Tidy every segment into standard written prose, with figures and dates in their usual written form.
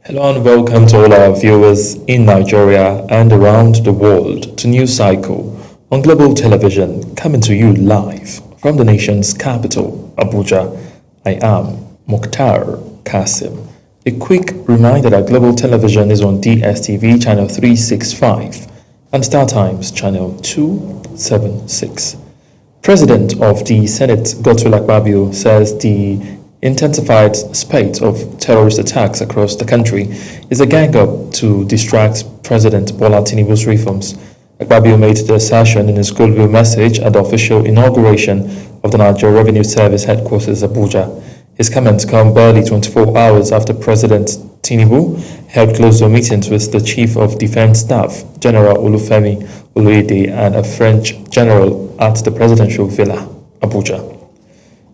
Hello and welcome to all our viewers in Nigeria and around the world to News Cycle on Global Television, coming to you live from the nation's capital, Abuja. I am Mukhtar Kasim. A quick reminder that Global Television is on DSTV channel 365 and StarTimes channel 276. President of the Senate, Godswill Akpabio, says the intensified spate of terrorist attacks across the country is a gang-up to distract President Bola Tinubu's reforms. Akpabio made the assertion in his goodwill message at the official inauguration of the Nigeria Revenue Service headquarters, Abuja. His comments come barely 24 hours after President Tinubu held closed-door meetings with the Chief of Defense Staff, General Olufemi Oloyede, and a French general at the presidential villa, Abuja.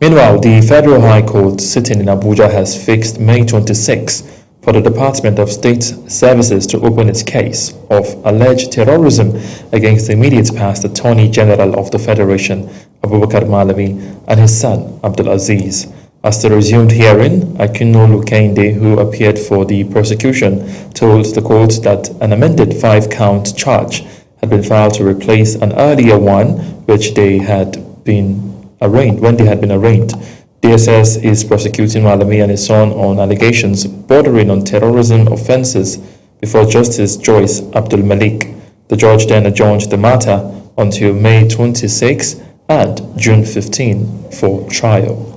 Meanwhile, the Federal High Court sitting in Abuja has fixed May 26 for the Department of State Services to open its case of alleged terrorism against the immediate past Attorney General of the Federation, Abubakar Malami, and his son, Abdulaziz. As the resumed hearing, Akinolu Kehinde, who appeared for the prosecution, told the court that an amended 5-count charge had been filed to replace an earlier one when they had been arraigned. DSS is prosecuting Malami and his son on allegations bordering on terrorism offenses before Justice Joyce Abdul Malik. The judge then adjourned the matter until May 26 and June 15 for trial.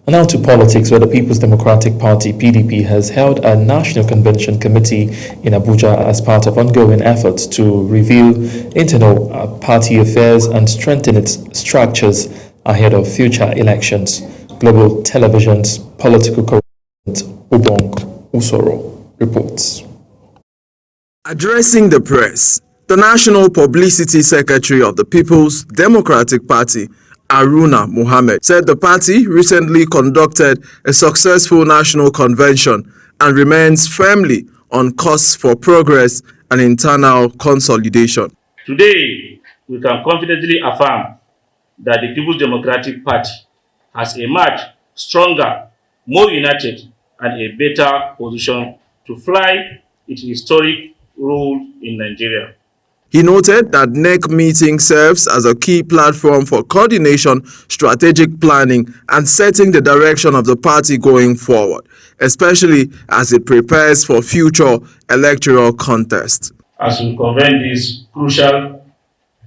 And now to politics, where the People's Democratic Party (PDP) has held a National Convention Committee in Abuja as part of ongoing efforts to review internal party affairs and strengthen its structures ahead of future elections. Global Television's political correspondent Ubong Usoro reports. Addressing the press, the National Publicity Secretary of the People's Democratic Party, Haruna Mohammed, said the party recently conducted a successful national convention and remains firmly on course for progress and internal consolidation. Today, we can confidently affirm that the People's Democratic Party has emerged stronger, more united, and a better position to fly its historic role in Nigeria. He noted that NEC meeting serves as a key platform for coordination, strategic planning, and setting the direction of the party going forward, especially as it prepares for future electoral contests. As we convene this crucial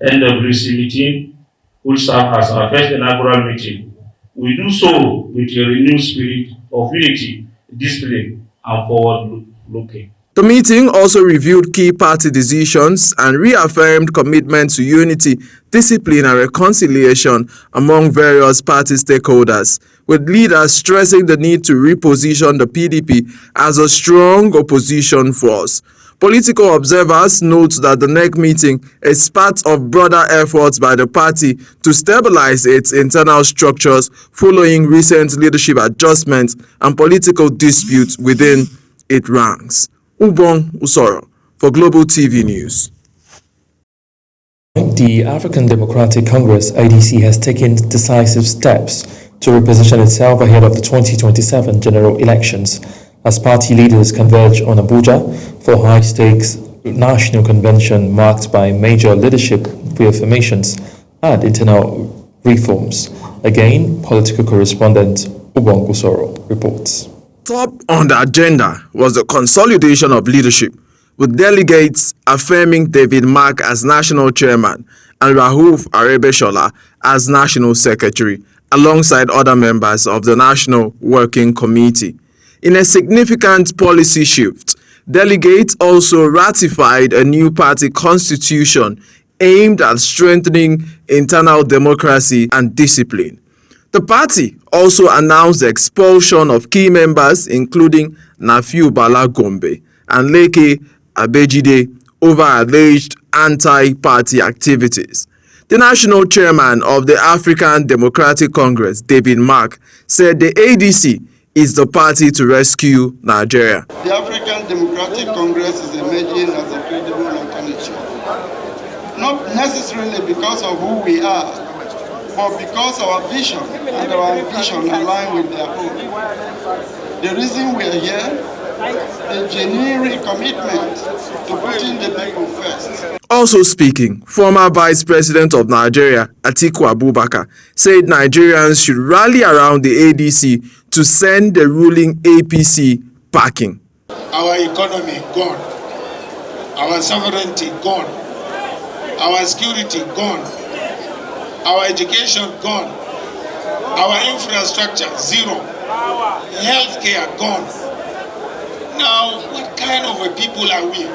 NWC meeting, which serves as our first inaugural meeting, we do so with a renewed spirit of unity, discipline, and forward-looking. The meeting also reviewed key party decisions and reaffirmed commitment to unity, discipline, and reconciliation among various party stakeholders, with leaders stressing the need to reposition the PDP as a strong opposition force. Political observers note that the NEC meeting is part of broader efforts by the party to stabilize its internal structures following recent leadership adjustments and political disputes within its ranks. Ubong Usoro for Global TV News. The African Democratic Congress (ADC) has taken decisive steps to reposition itself ahead of the 2027 general elections as party leaders converge on Abuja for high-stakes national convention marked by major leadership reaffirmations and internal reforms. Again, political correspondent Ubong Usoro reports. Top on the agenda was the consolidation of leadership, with delegates affirming David Mark as national chairman and Rauf Aregbesola as national secretary, alongside other members of the National Working Committee. In a significant policy shift, delegates also ratified a new party constitution aimed at strengthening internal democracy and discipline. The party also announced the expulsion of key members including Nafiu Bala Gombe and Leke Abejide over alleged anti-party activities. The national chairman of the African Democratic Congress, David Mark, said the ADC is the party to rescue Nigeria. The African Democratic Congress is emerging as a credible alternative, not necessarily because of who we are, but because our vision and our ambition align with their own. The reason we are here the genuine commitment to putting the people first. Also speaking, former Vice President of Nigeria, Atiku Abubakar, said Nigerians should rally around the ADC to send the ruling APC packing. Our economy gone, our sovereignty gone, our security gone, our education gone, our infrastructure zero, healthcare gone. Now, what kind of a people are we?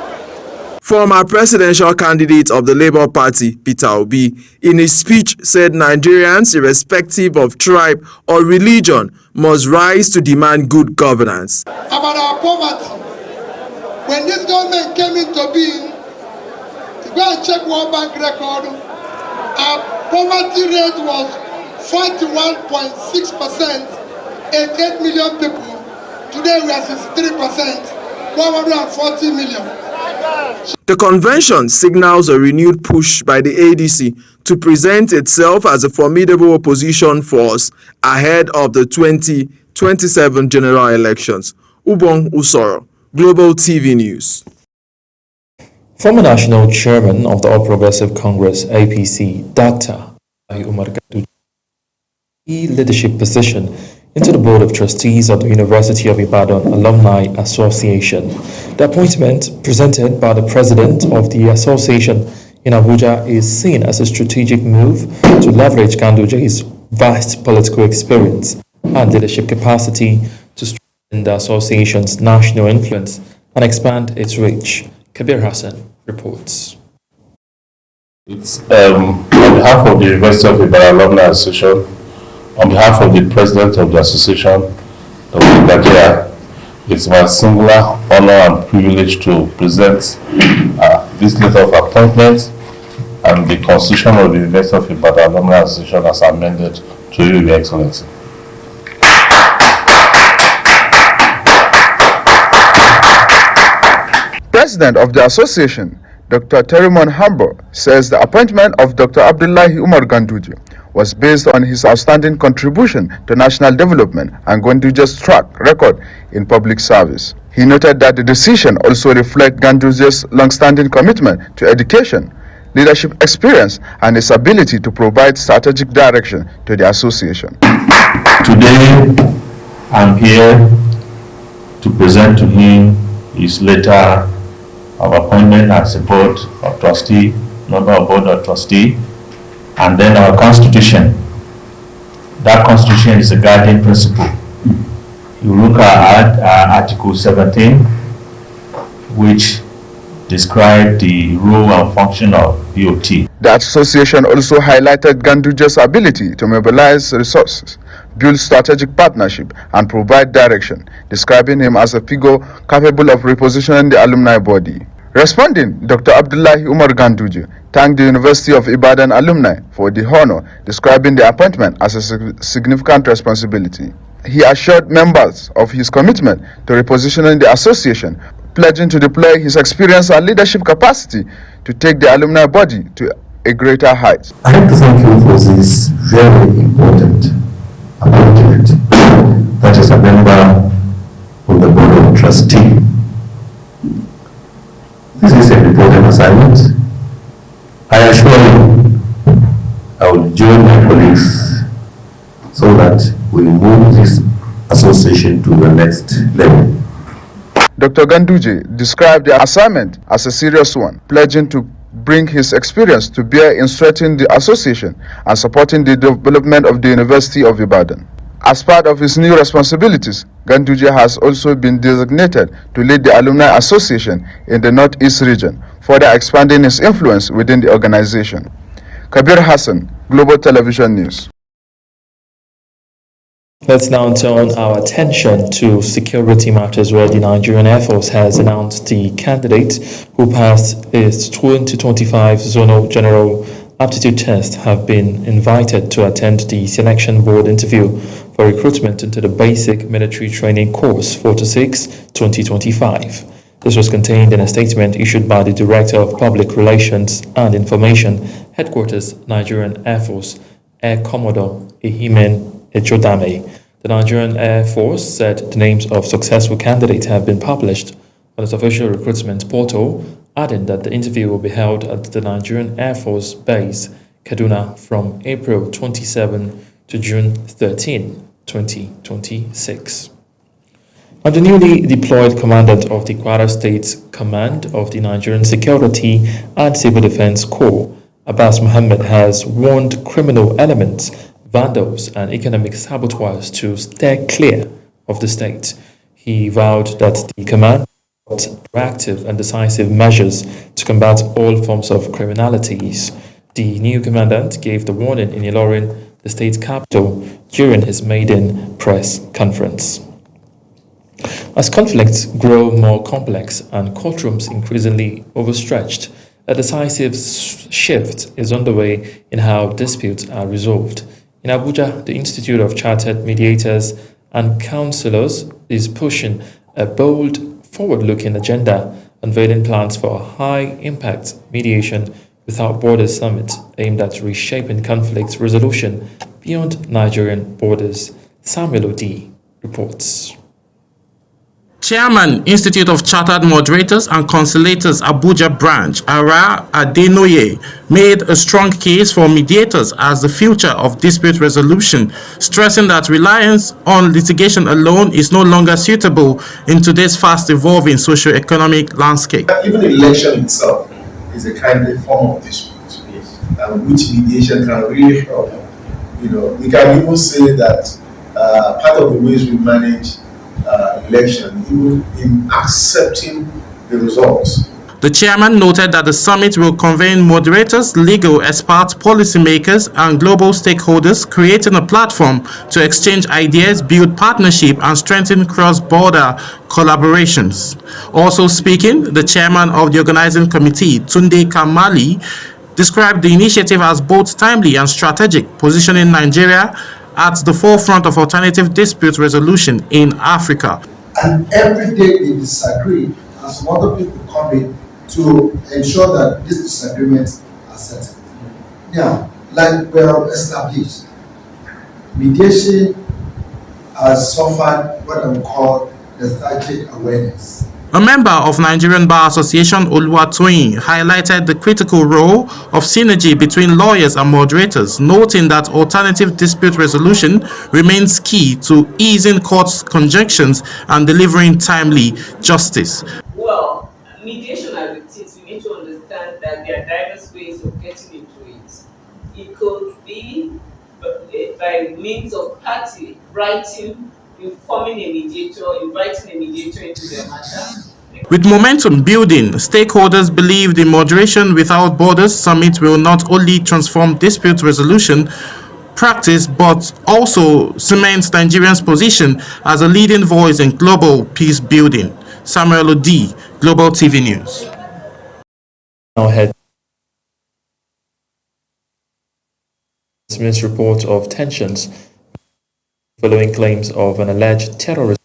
Former presidential candidate of the Labour Party, Peter Obi, in his speech said Nigerians, irrespective of tribe or religion, must rise to demand good governance. About our poverty, when this government came into being, go and check World Bank record, our poverty rate was 41.6%, 88 million people. Today we are 63%, 140 million. The convention signals a renewed push by the ADC to present itself as a formidable opposition force ahead of the 2027 general elections. Ubong Usoro, Global TV News. Former National Chairman of the All Progressive Congress (APC), Dr. Umar Ganduja, leadership position into the Board of Trustees of the University of Ibadan Alumni Association. The appointment, presented by the President of the Association in Abuja, is seen as a strategic move to leverage Ganduja's vast political experience and leadership capacity to strengthen the association's national influence and expand its reach. Kabir Hassan reports. It's on behalf of the University of Ibadan Alumni Association, on behalf of the President of the Association, Dr. Gajaya, it's my singular honor and privilege to present this letter of appointment and the Constitution of the University of Ibadan Alumni Association as amended to you, Your Excellency. President of the Association, Dr. Terimon Hambo, says the appointment of Dr. Abdullahi Umar Ganduja was based on his outstanding contribution to national development and Ganduja's track record in public service. He noted that the decision also reflects Ganduja's long-standing commitment to education, leadership experience, and his ability to provide strategic direction to the association. Today, I'm here to present to him his letter of appointment and support of trustee, member of board of trustee, and then our constitution. That constitution is a guiding principle. You look at Article 17, which describes the role and function of BOT. The association also highlighted Ganduja's ability to mobilize resources, build strategic partnership, and provide direction, describing him as a figure capable of repositioning the alumni body. Responding, Dr. Abdullahi Umar Ganduja thanked the University of Ibadan alumni for the honor, describing the appointment as a significant responsibility. He assured members of his commitment to repositioning the association, pledging to deploy his experience and leadership capacity to take the alumni body to a greater height. I'd like to thank you for this very important appointment. That is a member of the Board of Trustees. This is an important assignment. I assure you, I will join my colleagues so that we move this association to the next level. Dr. Ganduja described the assignment as a serious one, pledging to bring his experience to bear in strengthening the association and supporting the development of the University of Ibadan. As part of his new responsibilities, Ganduja has also been designated to lead the Alumni Association in the Northeast region, further expanding his influence within the organization. Kabir Hassan, Global Television News. Let's now turn our attention to security matters, where the Nigerian Air Force has announced the candidate who passed its 2025 Zonal General Aptitude Test have been invited to attend the selection board interview for recruitment into the Basic Military Training Course 46-2025. This was contained in a statement issued by the Director of Public Relations and Information, Headquarters, Nigerian Air Force, Air Commodore Ehimen Echodame. The Nigerian Air Force said the names of successful candidates have been published on its official recruitment portal, adding that the interview will be held at the Nigerian Air Force Base, Kaduna, from April 27 to June 13, 2026. And the newly deployed commandant of the Kwara State Command of the Nigerian Security and Civil Defense Corps, Abbas Mohammed, has warned criminal elements, vandals, and economic saboteurs to steer clear of the state. He vowed that the command would take proactive and decisive measures to combat all forms of criminalities. The new commandant gave the warning in Ilorin, the state capital, during his maiden press conference. As conflicts grow more complex and courtrooms increasingly overstretched, a decisive shift is underway in how disputes are resolved. In Abuja, the Institute of Chartered Mediators and Counselors is pushing a bold, forward-looking agenda, unveiling plans for a high-impact mediation without borders summit aimed at reshaping conflict resolution beyond Nigerian borders. Samuel Odi reports. Chairman, Institute of Chartered Moderators and Conciliators Abuja Branch, Ara Adenoye, made a strong case for mediators as the future of dispute resolution, stressing that reliance on litigation alone is no longer suitable in today's fast-evolving socio-economic landscape. Even election itself is a kind of form of dispute, which mediation can really help. We can even say that part of the ways we manage election, even in accepting the results. The chairman noted that the summit will convene moderators, legal experts, policymakers, and global stakeholders, creating a platform to exchange ideas, build partnership, and strengthen cross-border collaborations. Also speaking, the chairman of the organizing committee, Tunde Kamali, described the initiative as both timely and strategic, positioning Nigeria at the forefront of alternative dispute resolution in Africa. And every day they disagree, and some other people come in to ensure that these disagreements are settled. Now, like we have established, mediation has suffered what I call lethargic awareness. A member of Nigerian Bar Association, Oluwatoyin, highlighted the critical role of synergy between lawyers and moderators, noting that alternative dispute resolution remains key to easing court conjunctions and delivering timely justice. Well, mediation as it is, we need to understand that there are diverse ways of getting into it. It could be by means of party writing, informing a mediator, inviting a mediator into their matter. With momentum building, stakeholders believe the Moderation Without Borders Summit will not only transform dispute resolution practice but also cement Nigeria's position as a leading voice in global peace building. Samuel Odi, Global TV News. Now ahead. This report of tensions following claims of an alleged terrorist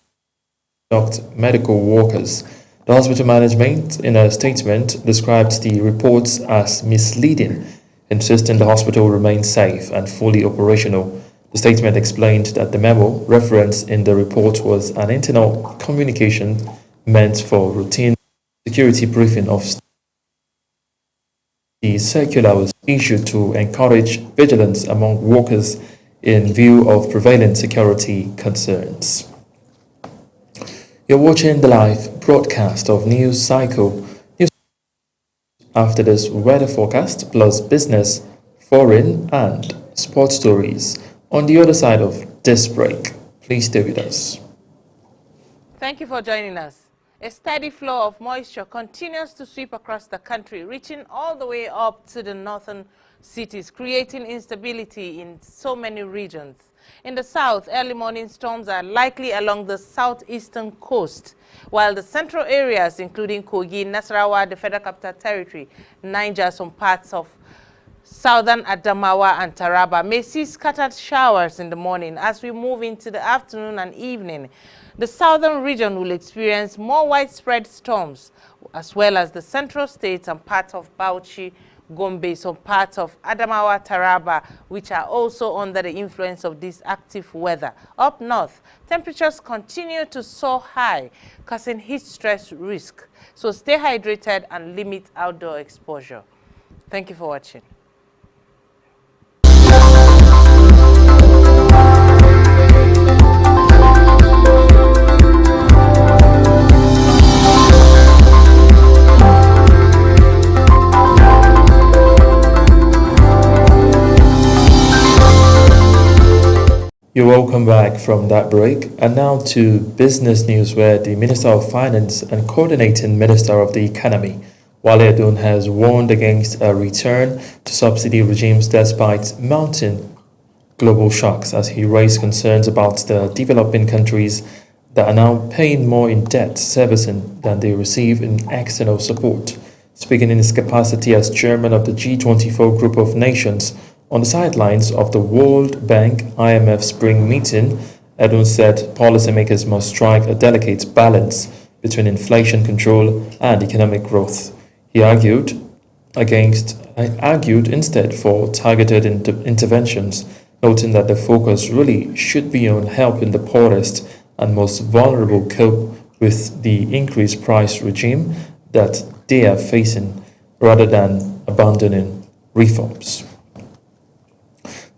attacked medical workers. The hospital management, in a statement, described the reports as misleading, insisting the hospital remains safe and fully operational. The statement explained that the memo referenced in the report was an internal communication meant for routine security briefing of staff. The circular was issued to encourage vigilance among workers in view of prevailing security concerns. You're watching the live broadcast of News Cycle. After this weather forecast plus business, foreign and sports stories on the other side of this break. Please stay with us. Thank you for joining us. A steady flow of moisture continues to sweep across the country, reaching all the way up to the northern cities, creating instability in so many regions. In the south, early morning storms are likely along the southeastern coast, while the central areas, including Kogi, Nasarawa, the Federal Capital Territory, Niger, some parts of southern Adamawa and Taraba, may see scattered showers in the morning. As we move into the afternoon and evening, the southern region will experience more widespread storms, as well as the central states and parts of Bauchi, Gombe, some parts of Adamawa, Taraba, which are also under the influence of this active weather. Up north, temperatures continue to soar high, causing heat stress risk. So stay hydrated and limit outdoor exposure. Thank you for watching. You're welcome back from that break. And now to business news, where the Minister of Finance and Coordinating Minister of the Economy, Wale Edun, has warned against a return to subsidy regimes despite mounting global shocks, as he raised concerns about the developing countries that are now paying more in debt servicing than they receive in external support. Speaking in his capacity as chairman of the G24 group of nations, on the sidelines of the World Bank IMF spring meeting, Edun said policymakers must strike a delicate balance between inflation control and economic growth. He argued instead for targeted interventions, noting that the focus really should be on helping the poorest and most vulnerable cope with the increased price regime that they are facing, rather than abandoning reforms.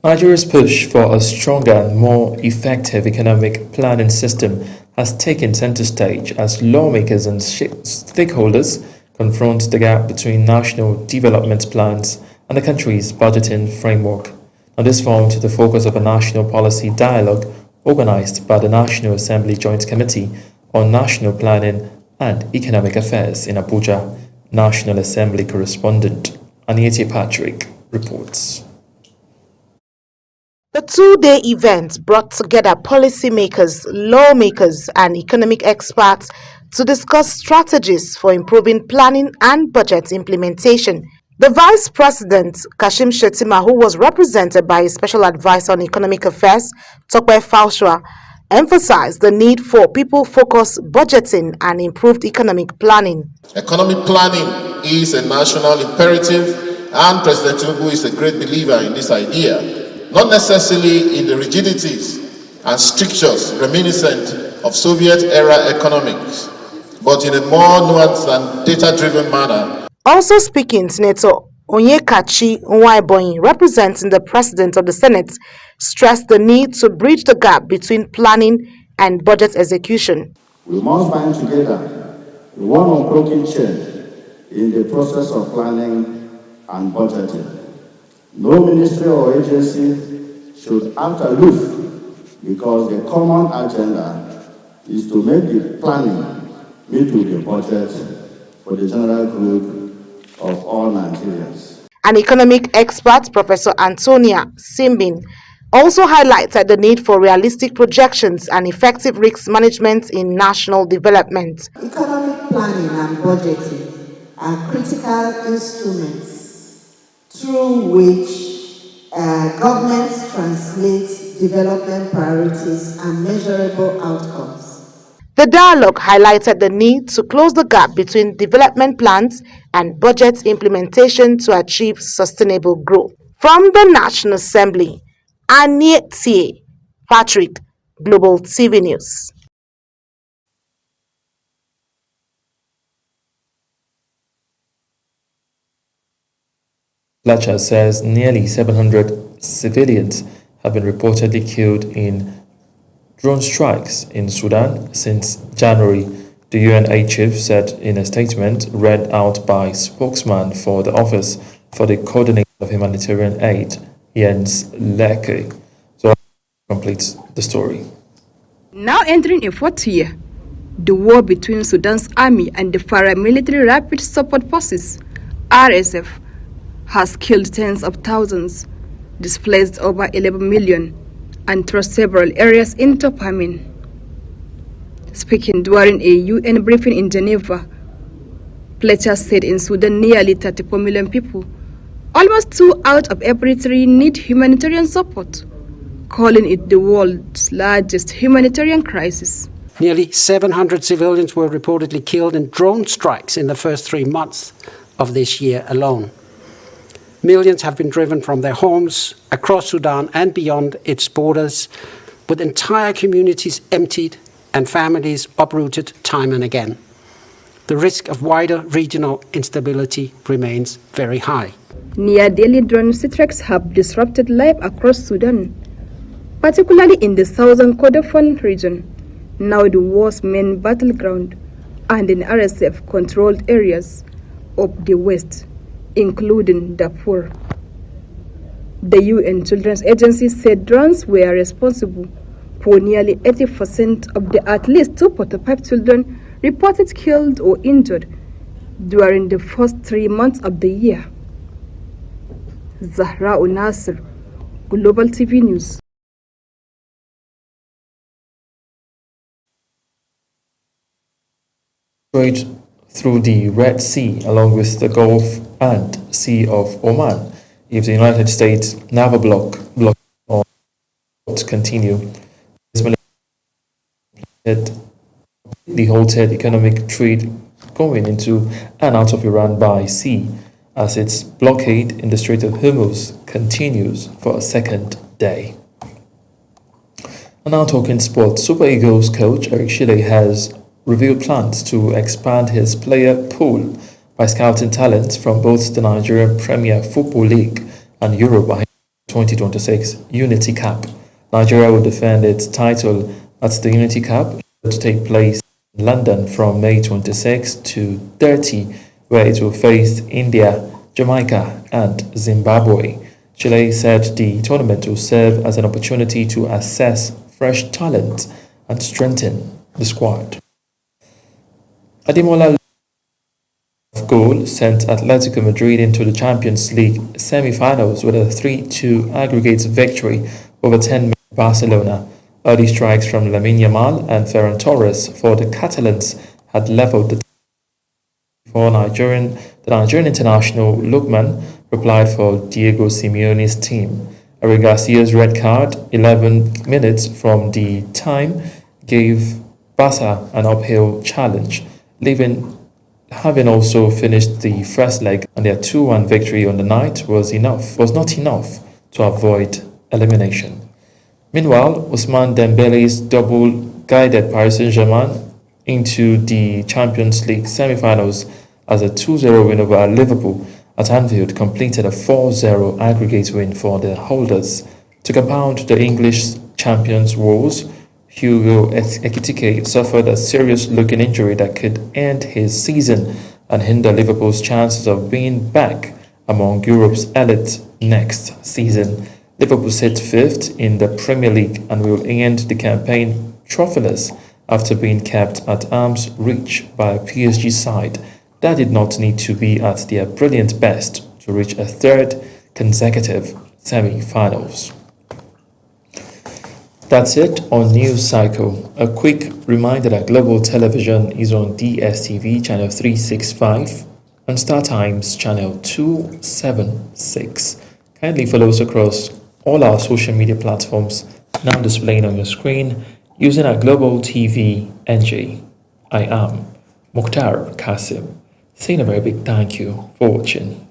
Nigeria's push for a stronger and more effective economic planning system has taken center stage as lawmakers and stakeholders confront the gap between national development plans and the country's budgeting framework. On this formed the focus of a national policy dialogue organized by the National Assembly Joint Committee on National Planning and Economic Affairs in Abuja. National Assembly correspondent Aniete Patrick reports. The two-day event brought together policymakers, lawmakers, and economic experts to discuss strategies for improving planning and budget implementation. The Vice President, Kashim Shettima, who was represented by a special advisor on economic affairs, Tokwe Falshwa, emphasized the need for people-focused budgeting and improved economic planning. Economic planning is a national imperative, and President Tinubu is a great believer in this idea. Not necessarily in the rigidities and strictures reminiscent of Soviet-era economics, but in a more nuanced and data-driven manner. Also speaking, Senator Onyekachi Nwaibonyi, representing the President of the Senate, stressed the need to bridge the gap between planning and budget execution. We must bind together one unbroken chain in the process of planning and budgeting. No ministry or agency should act aloof, because the common agenda is to make the planning meet with the budget for the general good of all Nigerians. An economic expert, Professor Antonia Simbin, also highlighted the need for realistic projections and effective risk management in national development. Economic planning and budgeting are critical instruments through which governments translate development priorities and measurable outcomes. The dialogue highlighted the need to close the gap between development plans and budget implementation to achieve sustainable growth. From the National Assembly, Aniete Patrick, Global TV News. Fletcher says nearly 700 civilians have been reportedly killed in drone strikes in Sudan since January, the UNA chief said in a statement read out by spokesman for the Office for the Coordination of Humanitarian Aid, Jens Leke. So completes the story. Now entering a fourth year, the war between Sudan's army and the paramilitary Rapid Support Forces, RSF, has killed tens of thousands, displaced over 11 million, and thrust several areas into famine. Speaking during a UN briefing in Geneva, Fletcher said in Sudan nearly 34 million people, almost 2 out of every 3, need humanitarian support, calling it the world's largest humanitarian crisis. Nearly 700 civilians were reportedly killed in drone strikes in the first 3 months of this year alone. Millions have been driven from their homes across Sudan and beyond its borders, with entire communities emptied and families uprooted time and again. The risk of wider regional instability remains very high. Near-daily drone strikes have disrupted life across Sudan, particularly in the southern Kordofan region, now the war's main battleground, and in RSF-controlled areas of the west, including Darfur. The UN Children's Agency said drones were responsible for nearly 80% of the at least 2.5 children reported killed or injured during the first 3 months of the year. Zahra Nasser, Global TV News. Trade through the Red Sea along with the Gulf and Sea of Oman if the United States naval block or continue. The halted economic trade going into and out of Iran by sea as its blockade in the Strait of Hormuz continues for a second day. And now talking sports, Super Eagles coach Eric Chelle has revealed plans to expand his player pool by scouting talents from both the Nigerian Premier Football League and Europe ahead of the 2026 Unity Cup. Nigeria will defend its title at the Unity Cup to take place in London from May 26 to 30, where it will face India, Jamaica, and Zimbabwe. Chelle said the tournament will serve as an opportunity to assess fresh talent and strengthen the squad. Ademola goal sent Atletico Madrid into the Champions League semi-finals with a 3-2 aggregate victory over 10 Barcelona. Early strikes from Lamine Yamal and Ferran Torres for the Catalans had leveled the before the Nigerian international Lookman replied for Diego Simeone's team. Eric Garcia's red card, 11 minutes from the time, gave Barca an uphill challenge, having also finished the first leg, and their 2-1 victory on the night was not enough to avoid elimination. Meanwhile, Ousmane Dembele's double guided Paris Saint-Germain into the Champions League semi-finals as a 2-0 win over Liverpool at Anfield completed a 4-0 aggregate win for the holders. To compound the English champions' woes, Hugo Ekitike suffered a serious-looking injury that could end his season and hinder Liverpool's chances of being back among Europe's elite next season. Liverpool sit fifth in the Premier League and will end the campaign trophyless after being kept at arm's reach by a PSG side that did not need to be at their brilliant best to reach a third consecutive semi-finals. That's it on News Cycle. A quick reminder that Global Television is on DSTV channel 365 and StarTimes channel 276. Kindly follow us across all our social media platforms now displaying on your screen using our Global TV NJ. I am Mukhtar Kasim, saying a very big thank you for watching.